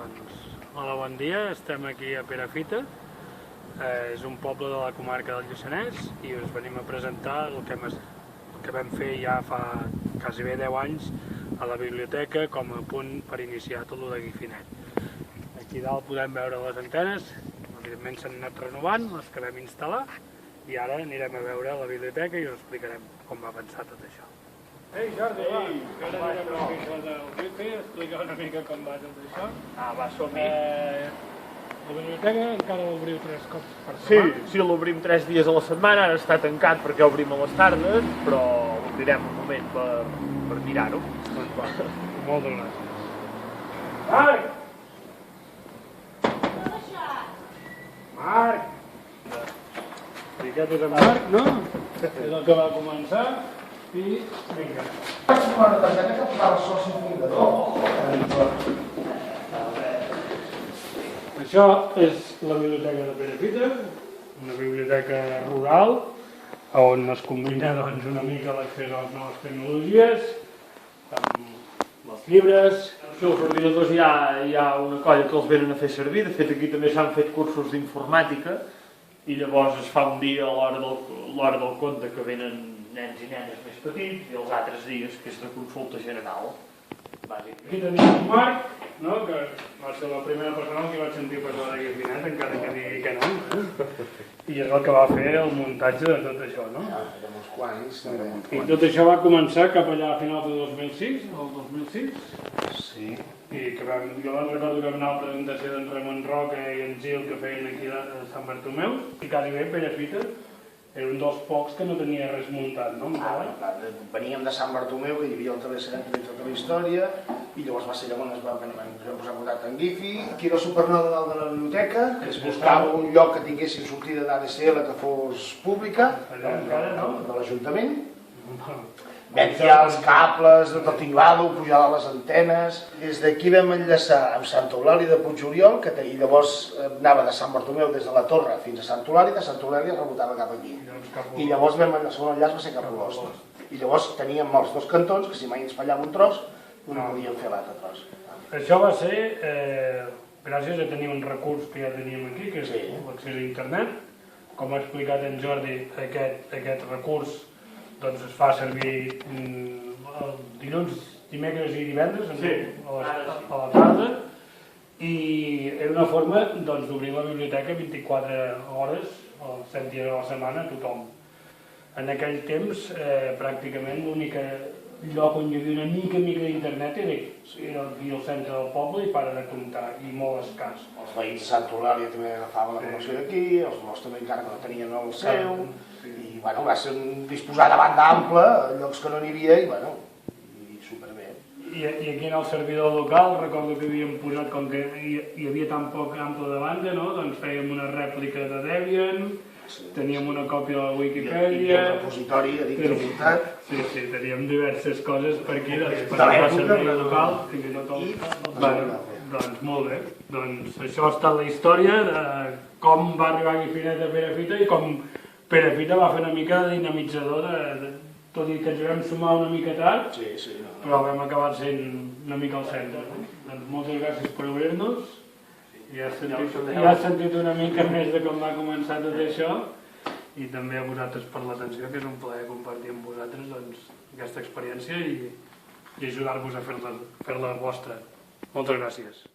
Hola, bon dia, estem aquí a Perafita, és un poble de la comarca del Lluçanès i us venim a presentar el que vam fer ja fa quasi bé 10 anys a la biblioteca com a punt per iniciar tot el de Guifinet. Aquí dalt podem veure les antenes, evidentment s'han anat renovant, les que vam instal·lar, i ara anirem a veure la biblioteca i us explicarem com va avançar tot això. Ei, Jordi, va, ara anirem a fer del wifi, explica una mica com va tot això. Va, som-hi. La biblioteca encara l'obriu 3 cops per setmana? Sí, l'obrim 3 dies a la setmana, ara està tancat perquè obrim a les tardes, però l'obrirem un moment per mirar-ho. Doncs va, moltes gràcies. Marc! Marc! I aquest és en Marc, no? És el que va començar i vinga. Vaig trobar una targeta que posava soci fundador. Això és la biblioteca de Perafita, una biblioteca rural on es combina una mica l'accés a les noves tecnologies, amb els llibres. Sí, els ordinadors hi ha una colla que els venen a fer servir, de fet aquí també s'han fet cursos d'informàtica i llavors es fa un dia a l'hora del conte que venen nens i nenes més petits i els altres dies que és de consulta general, bàsicament. Aquí tenim en Marc, no? Que va ser la primera persona que vaig sentir parlar de Guifinet, encara que digui que no. I és el que va fer el muntatge de tot això, no? Érem uns quants, també. I tot això va començar cap allà a finals de 2006, el 2006. Sí. I que jo recordo que vam anar a la presentació d'en Ramon Roca i en Gil que feien aquí a Sant Bartomeu. I quasi bé Perafita era un dels pocs que no tenia res muntat, no? Veníem de Sant Bartomeu, que hi havia el Travesseret i tota la història, i llavors va ser llavors vam posar en contacte amb Guifi. Aquí era el supernode dalt de la biblioteca, que es buscava un lloc que tinguessin sortida d'ADSL que fos pública, de l'Ajuntament. Vam tirar els cables de tot Tinglado, pujar a les antenes. Des d'aquí vam enllaçar amb Santa Eulàlia de Puigoriol, que llavors anava de Sant Bartomeu des de la Torre fins a Santa Eulàlia, de Santa Eulàlia rebotava cap aquí. I llavors el segon enllaç va ser cap a l'Ost. I llavors teníem els dos cantons, que si mai ens fallava un tros, no podíem fer l'altre tros. Això va ser gràcies a tenir un recurs que ja teníem aquí, que és l'accés a internet. Com ha explicat en Jordi, aquest recurs doncs es fa servir dilluns, dimecres i divendres a la tarda, i era una forma d'obrir la biblioteca 24 hores, 7 dies a la setmana, a tothom. En aquell temps, pràcticament l'únic lloc on hi havia una mica d'internet era aquí al centre del poble i para de comptar, i molt escàs. Els veïns de Santa Eulàlia també agafaven la connexió d'aquí, els nostres també encara que no tenien el seu, i bueno, va ser disposar de banda ampla, llocs que no n'hi havia, i superbé. I aquí en el servidor local recordo que havíem posat, com que hi havia tan poc ample de banda, no? Doncs fèiem una rèplica de Debian, teníem una còpia de la Wikipedia... I el repositori a dintre muntat. Sí, teníem diverses coses per aquí, per al servei local, fins i tot doncs molt bé. Doncs això ha estat la història de com va arribar Guifinet a Perafita i com Perafita va fer una mica de dinamitzador, tot i que ens vam sumar una mica tard, però vam acabar sent una mica al centre. Doncs moltes gràcies per obrir-nos. Ja has sentit una mica més de com va començar tot això i també a vosaltres per l'atenció, que és un plaer compartir amb vosaltres aquesta experiència i ajudar-vos a fer-la vostra. Moltes gràcies.